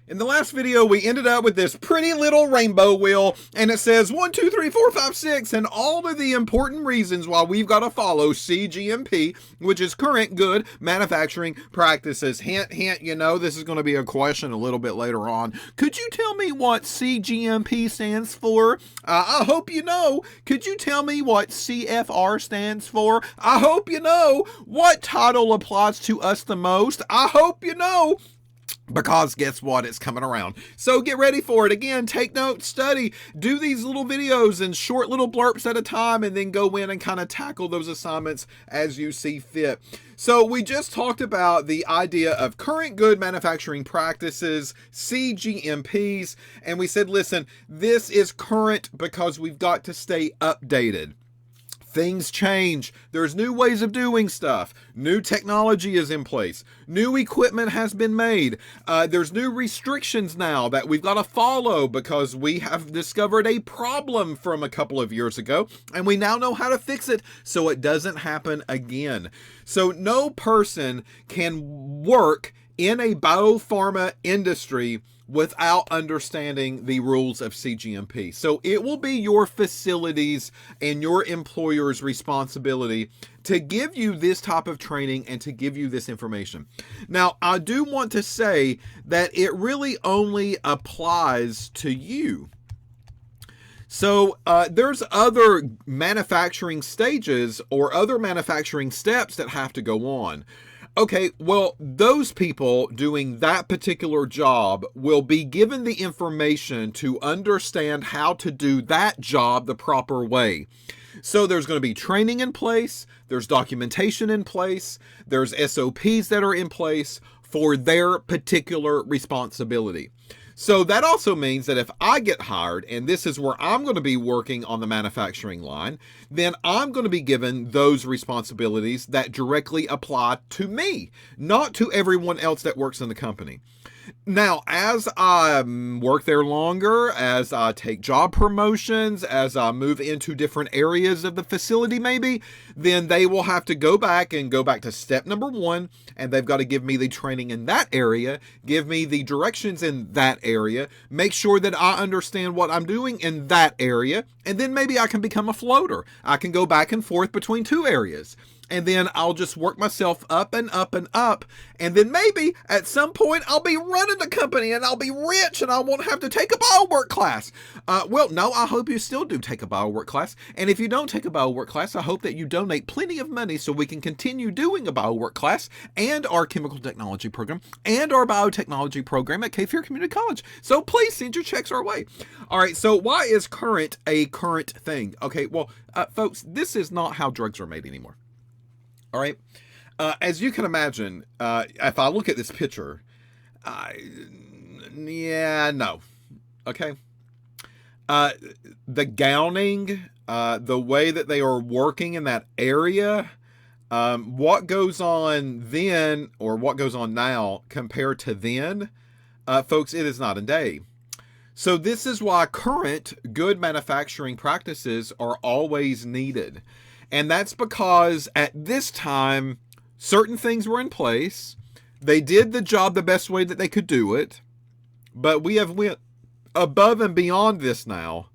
In the last video, we ended up with this pretty little rainbow wheel, and it says 1, 2, 3, 4, 5, 6, and all of the important reasons why we've got to follow cGMP, which is current good manufacturing practices. Hint, hint, you know, this is going to be a question a little bit later on. Could you tell me what cGMP stands for? I hope you know. Could you tell me what CFR stands for? I hope you know. What title applies to us the most? I hope you know. Because guess what? It's coming around. So get ready for it. Again, take notes, study, do these little videos in short little blurps at a time, and then go in and kind of tackle those assignments as you see fit. So we just talked about the idea of current good manufacturing practices, cGMPs, and we said, listen, this is current because we've got to stay updated. Things change. There's new ways of doing stuff. New technology is in place. New equipment has been made. There's new restrictions now that we've got to follow because we have discovered a problem from a couple of years ago, and we now know how to fix it so it doesn't happen again. So no person can work in a biopharma industry without understanding the rules of cGMP. So it will be your facilities and your employer's responsibility to give you this type of training and to give you this information. Now, I do want to say that it really only applies to you. So there's other manufacturing stages or other manufacturing steps that have to go on. Okay, well, those people doing that particular job will be given the information to understand how to do that job the proper way. So there's going to be training in place, there's documentation in place, there's SOPs that are in place for their particular responsibility. So that also means that if I get hired and this is where I'm going to be working on the manufacturing line, then I'm going to be given those responsibilities that directly apply to me, not to everyone else that works in the company. Now, as I work there longer, as I take job promotions, as I move into different areas of the facility maybe, then they will have to go back to step number 1, and they've got to give me the training in that area, give me the directions in that area, make sure that I understand what I'm doing in that area, and then maybe I can become a floater. I can go back and forth between 2 areas. And then I'll just work myself up and up and up. And then maybe at some point I'll be running the company and I'll be rich and I won't have to take a BioWork class. Well, no, I hope you still do take a BioWork class. And if you don't take a BioWork class, I hope that you donate plenty of money so we can continue doing a BioWork class and our chemical technology program and our biotechnology program at Cape Fear Community College. So please send your checks our way. All right, so why is current a current thing? Okay, well, folks, this is not how drugs are made anymore. All right. As you can imagine, if I look at this picture, yeah, no. Okay. The gowning, the way that they are working in that area, what goes on then or what goes on now compared to then, folks, it is night and day. So this is why current good manufacturing practices are always needed. And that's because at this time, certain things were in place. They did the job the best way that they could do it. But we have went above and beyond this now.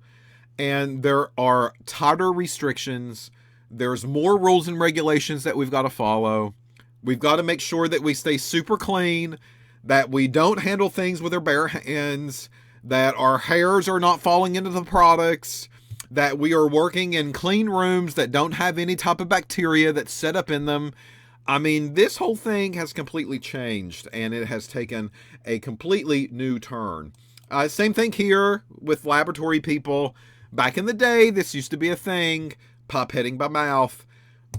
And there are tighter restrictions. There's more rules and regulations that we've got to follow. We've got to make sure that we stay super clean, that we don't handle things with our bare hands, that our hairs are not falling into the products, that we are working in clean rooms that don't have any type of bacteria that's set up in them. I mean, this whole thing has completely changed and it has taken a completely new turn. Same thing here with laboratory people. Back in the day, this used to be a thing, pipetting by mouth.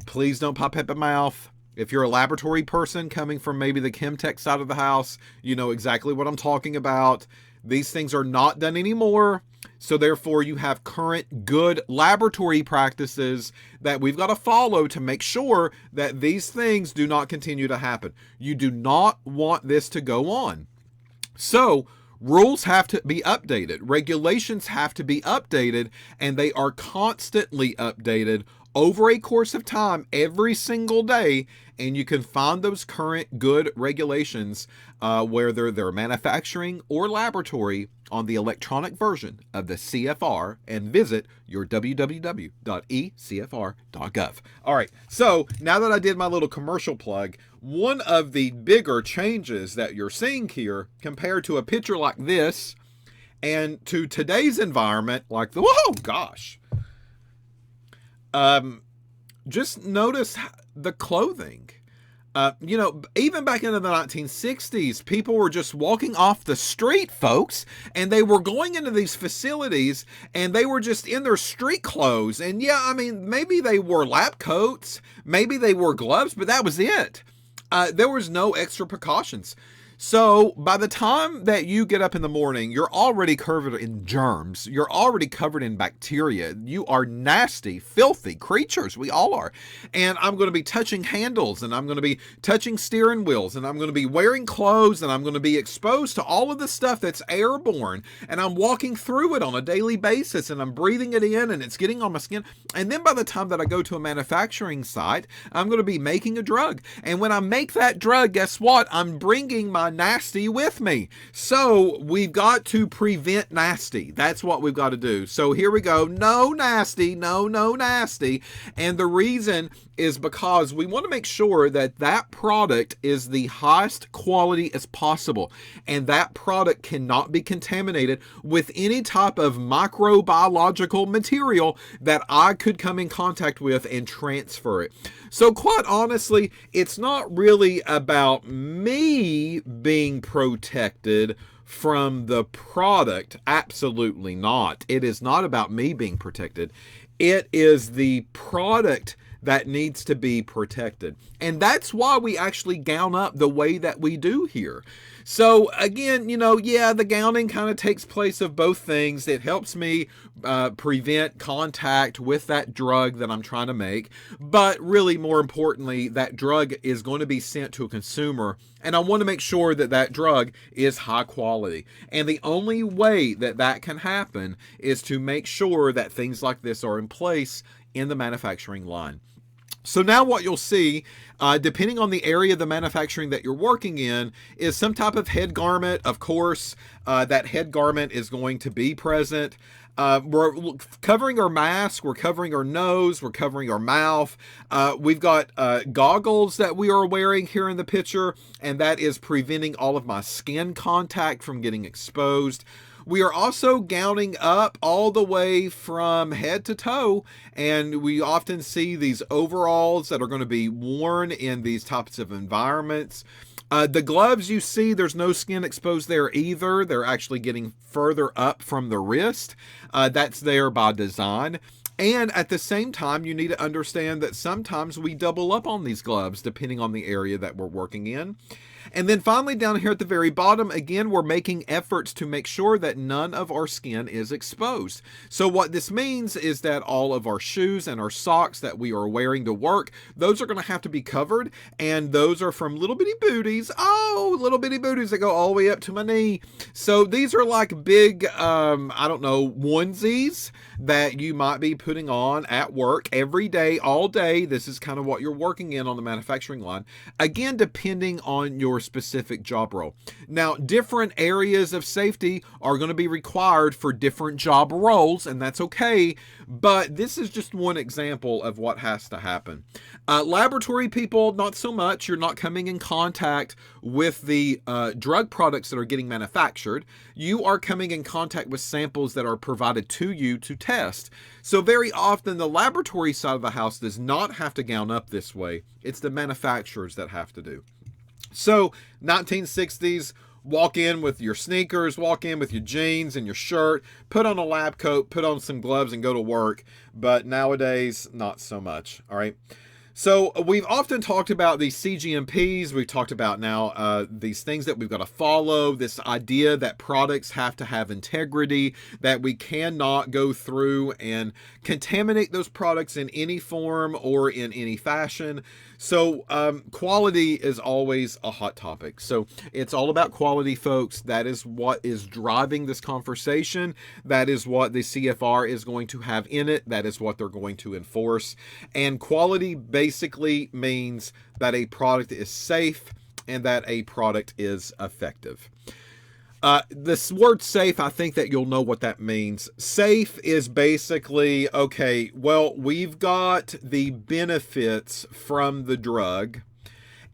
Please don't pipette by mouth. If you're a laboratory person coming from maybe the chem tech side of the house, you know exactly what I'm talking about. These things are not done anymore. So therefore, you have current good laboratory practices that we've got to follow to make sure that these things do not continue to happen. You do not want this to go on. So rules have to be updated. Regulations have to be updated, and they are constantly updated over a course of time every single day. and you can find those current good regulations, whether they're manufacturing or laboratory, on the electronic version of the CFR, and visit your www.ecfr.gov. All right, so now that I did my little commercial plug, one of the bigger changes that you're seeing here compared to a picture like this and to today's environment, like the, whoa, gosh, just notice the clothing. Even back into the 1960s, people were just walking off the street, folks, and they were going into these facilities and they were just in their street clothes. And yeah, I mean, maybe they wore lab coats, maybe they wore gloves, but that was it. There was no extra precautions. So by the time that you get up in the morning, you're already covered in germs. You're already covered in bacteria. You are nasty, filthy creatures. We all are. And I'm going to be touching handles, and I'm going to be touching steering wheels, and I'm going to be wearing clothes, and I'm going to be exposed to all of the stuff that's airborne. And I'm walking through it on a daily basis, and I'm breathing it in, and it's getting on my skin. And then by the time that I go to a manufacturing site, I'm going to be making a drug. And when I make that drug, guess what? I'm bringing my nasty with me. So we've got to prevent nasty. That's what we've got to do. So here we go. No nasty. No nasty. And the reason is because we want to make sure that that product is the highest quality as possible. And that product cannot be contaminated with any type of microbiological material that I could come in contact with and transfer it. So quite honestly, it's not really about me being protected from the product. Absolutely not. It is not about me being protected. It is the product that needs to be protected. And that's why we actually gown up the way that we do here. So again, the gowning kind of takes place of both things. It helps me prevent contact with that drug that I'm trying to make. But really, more importantly, that drug is going to be sent to a consumer. And I want to make sure that that drug is high quality. And the only way that that can happen is to make sure that things like this are in place in the manufacturing line. So now what you'll see, depending on the area of the manufacturing that you're working in, is some type of head garment. Of course, that head garment is going to be present. We're covering our mask, we're covering our nose, we're covering our mouth. We've got goggles that we are wearing here in the picture, and that is preventing all of my skin contact from getting exposed. We are also gowning up all the way from head to toe, and we often see these overalls that are going to be worn in these types of environments. The gloves you see, there's no skin exposed there either. They're actually getting further up from the wrist. That's there by design. And at the same time, you need to understand that sometimes we double up on these gloves depending on the area that we're working in. And then finally, down here at the very bottom, again, we're making efforts to make sure that none of our skin is exposed. So what this means is that all of our shoes and our socks that we are wearing to work, those are going to have to be covered. And those are from little bitty booties. Oh, little bitty booties that go all the way up to my knee. So these are like big, onesies that you might be putting on at work every day, all day. This is kind of what you're working in on the manufacturing line. Again, depending on your specific job role. Now, different areas of safety are going to be required for different job roles, and that's okay, but this is just one example of what has to happen. Laboratory people, not so much. You're not coming in contact with the drug products that are getting manufactured. You are coming in contact with samples that are provided to you to test. So very often the laboratory side of the house does not have to gown up this way. It's the manufacturers that have to do. So 1960s, walk in with your sneakers, walk in with your jeans and your shirt, put on a lab coat, put on some gloves and go to work. But nowadays, not so much. All right. So we've often talked about these cGMPs. We've talked about now these things that we've got to follow, this idea that products have to have integrity, that we cannot go through and contaminate those products in any form or in any fashion. So quality is always a hot topic. So it's all about quality, folks. That is what is driving this conversation. That is what the CFR is going to have in it. That is what they're going to enforce. And quality based basically means that a product is safe and that a product is effective. This word safe, I think that you'll know what that means. Safe is basically, okay, well, we've got the benefits from the drug,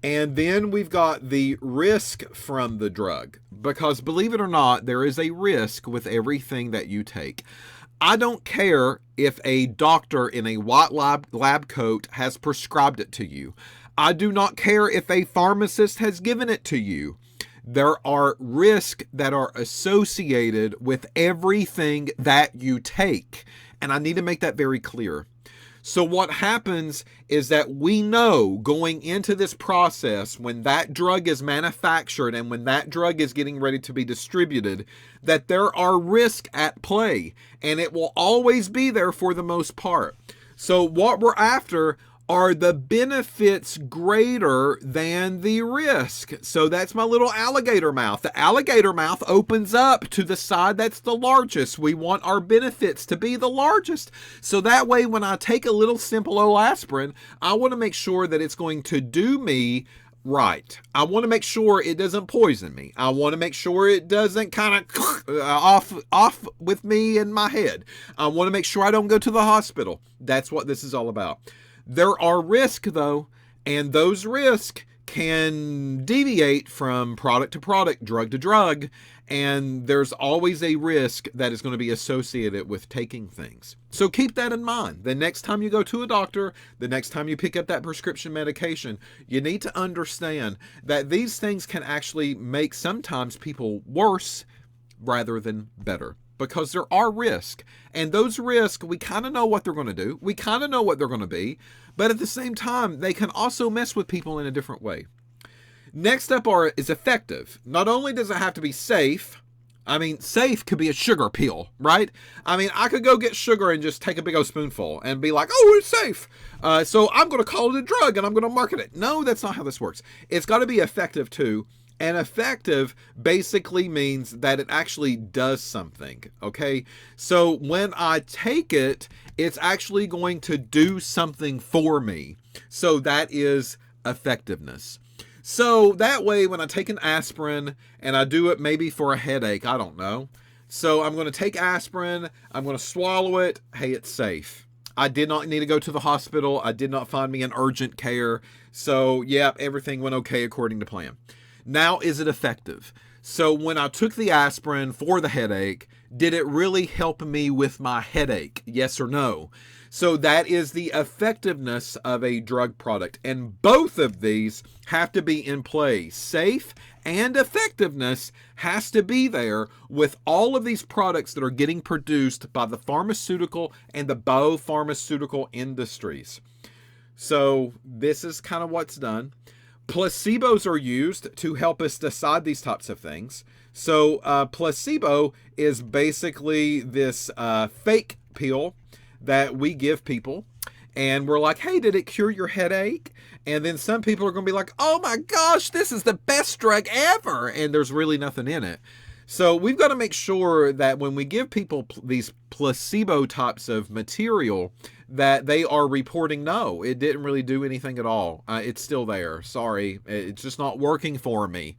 and then we've got the risk from the drug. Because believe it or not, there is a risk with everything that you take. I don't care if a doctor in a white lab coat has prescribed it to you. I do not care if a pharmacist has given it to you. There are risks that are associated with everything that you take. And I need to make that very clear. So what happens is that we know going into this process, when that drug is manufactured and when that drug is getting ready to be distributed, that there are risks at play. And it will always be there for the most part. So what we're after are the benefits greater than the risk? So that's my little alligator mouth. The alligator mouth opens up to the side that's the largest. We want our benefits to be the largest. So that way, when I take a little simple old aspirin, I want to make sure that it's going to do me right. I want to make sure it doesn't poison me. I want to make sure it doesn't kind of off with me in my head. I want to make sure I don't go to the hospital. That's what this is all about. There are risks, though, and those risks can deviate from product to product, drug to drug, and there's always a risk that is going to be associated with taking things. So keep that in mind. The next time you go to a doctor, the next time you pick up that prescription medication, you need to understand that these things can actually make sometimes people worse rather than better. Because there are risks, and those risks, we kind of know what they're going to do. We kind of know what they're going to be, but at the same time, they can also mess with people in a different way. Next up is effective. Not only does it have to be safe, I mean, safe could be a sugar pill, right? I mean, I could go get sugar and just take a big old spoonful and be like, oh, it's safe. So I'm going to call it a drug and I'm going to market it. No, that's not how this works. It's got to be effective too. And effective basically means that it actually does something, okay? So when I take it, it's actually going to do something for me. So that is effectiveness. So that way, when I take an aspirin and I do it maybe for a headache, I don't know. So I'm going to take aspirin, I'm going to swallow it. Hey, it's safe. I did not need to go to the hospital. I did not find me in urgent care. So, yeah, everything went okay according to plan. Now, is it effective? So when I took the aspirin for the headache, did it really help me with my headache? Yes or no? So that is the effectiveness of a drug product. And both of these have to be in play. Safe and effectiveness has to be there with all of these products that are getting produced by the pharmaceutical and the biopharmaceutical industries. So this is kind of what's done. Placebos are used to help us decide these types of things. So placebo is basically this fake pill that we give people. And we're like, hey, did it cure your headache? And then some people are going to be like, oh my gosh, this is the best drug ever. And there's really nothing in it. So we've got to make sure that when we give people these placebo types of material, that they are reporting, no, it didn't really do anything at all. It's still there. Sorry, it's just not working for me.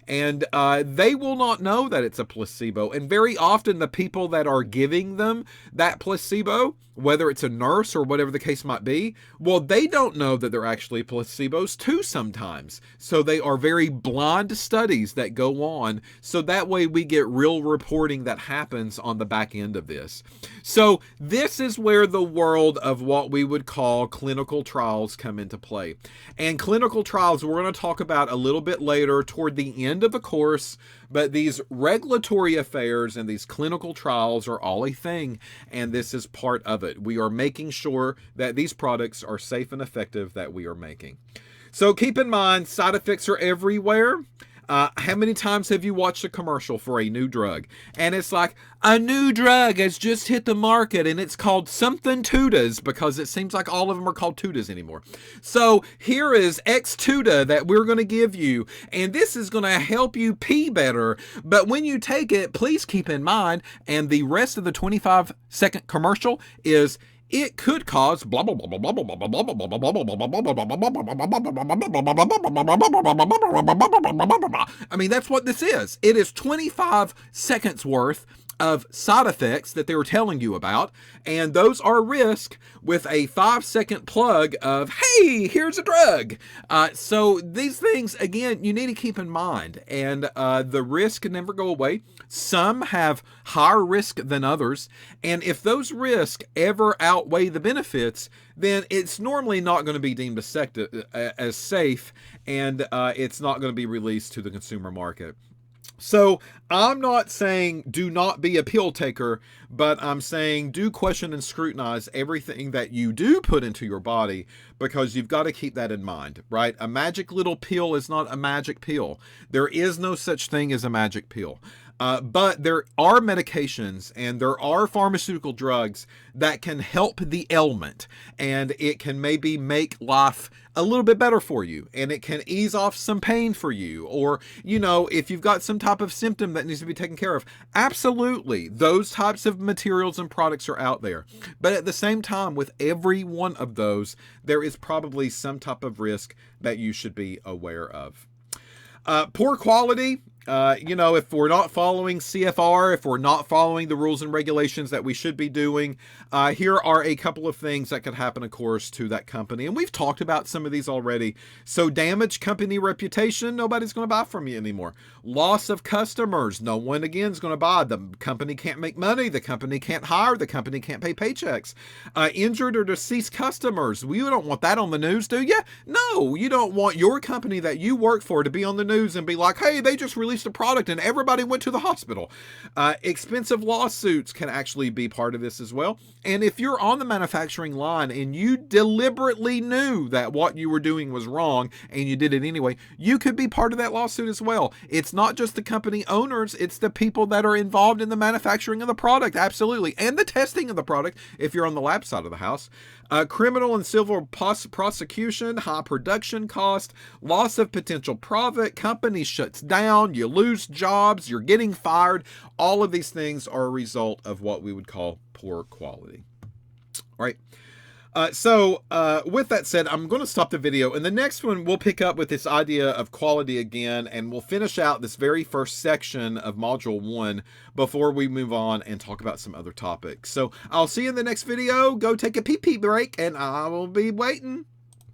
And they will not know that it's a placebo. And very often the people that are giving them that placebo, whether it's a nurse or whatever the case might be, well, they don't know that they're actually placebos too sometimes. So they are very blind studies that go on. So that way we get real reporting that happens on the back end of this. So this is where the world of what we would call clinical trials come into play. And clinical trials we're going to talk about a little bit later toward the end of the course, but these regulatory affairs and these clinical trials are all a thing, and this is part of it. We are making sure that these products are safe and effective that we are making. So keep in mind, side effects are everywhere. How many times have you watched a commercial for a new drug? And it's like, a new drug has just hit the market and it's called something Tudas, because it seems like all of them are called Tudas anymore. So here is X Tuda that we're going to give you, and this is going to help you pee better. But when you take it, please keep in mind, and the rest of the 25-second commercial is, it could cause blah blah blah blah blah blah blah blah blah blah blah blah. I mean, that's what this is. It is 25 seconds worth of side effects that they were telling you about, and those are risk with a 5-second plug of, hey, here's a drug. So these things, again, you need to keep in mind, and the risk can never go away. Some have higher risk than others, and if those risks ever outweigh the benefits, then it's normally not going to be deemed as safe, and it's not going to be released to the consumer market. So I'm not saying do not be a pill taker, but I'm saying do question and scrutinize everything that you do put into your body, because you've got to keep that in mind, right? A magic little pill is not a magic pill. There is no such thing as a magic pill. But there are medications and there are pharmaceutical drugs that can help the ailment, and it can maybe make life a little bit better for you, and it can ease off some pain for you, or, you know, if you've got some type of symptom that needs to be taken care of. Absolutely, those types of materials and products are out there. But at the same time, with every one of those, there is probably some type of risk that you should be aware of. Poor quality. You know, if we're not following CFR, if we're not following the rules and regulations that we should be doing, here are a couple of things that could happen, of course, to that company. And we've talked about some of these already. So damage company reputation, nobody's going to buy from you anymore. Loss of customers, no one again is going to buy. The company can't make money. The company can't hire. The company can't pay paychecks. Injured or deceased customers, we don't want that on the news, do you? No, you don't want your company that you work for to be on the news and be like, hey, they just released a product and everybody went to the hospital. Expensive lawsuits can actually be part of this as well. And if you're on the manufacturing line and you deliberately knew that what you were doing was wrong and you did it anyway, you could be part of that lawsuit as well. It's not just the company owners, it's the people that are involved in the manufacturing of the product, absolutely, and the testing of the product if you're on the lab side of the house. Criminal and civil prosecution, high production cost, loss of potential profit, company shuts down, you lose jobs, you're getting fired. All of these things are a result of what we would call poor quality. All right. With that said, I'm going to stop the video, and the next one we'll pick up with this idea of quality again, and we'll finish out this very first section of Module 1 before we move on and talk about some other topics. So I'll see you in the next video. Go take a pee-pee break, and I will be waiting.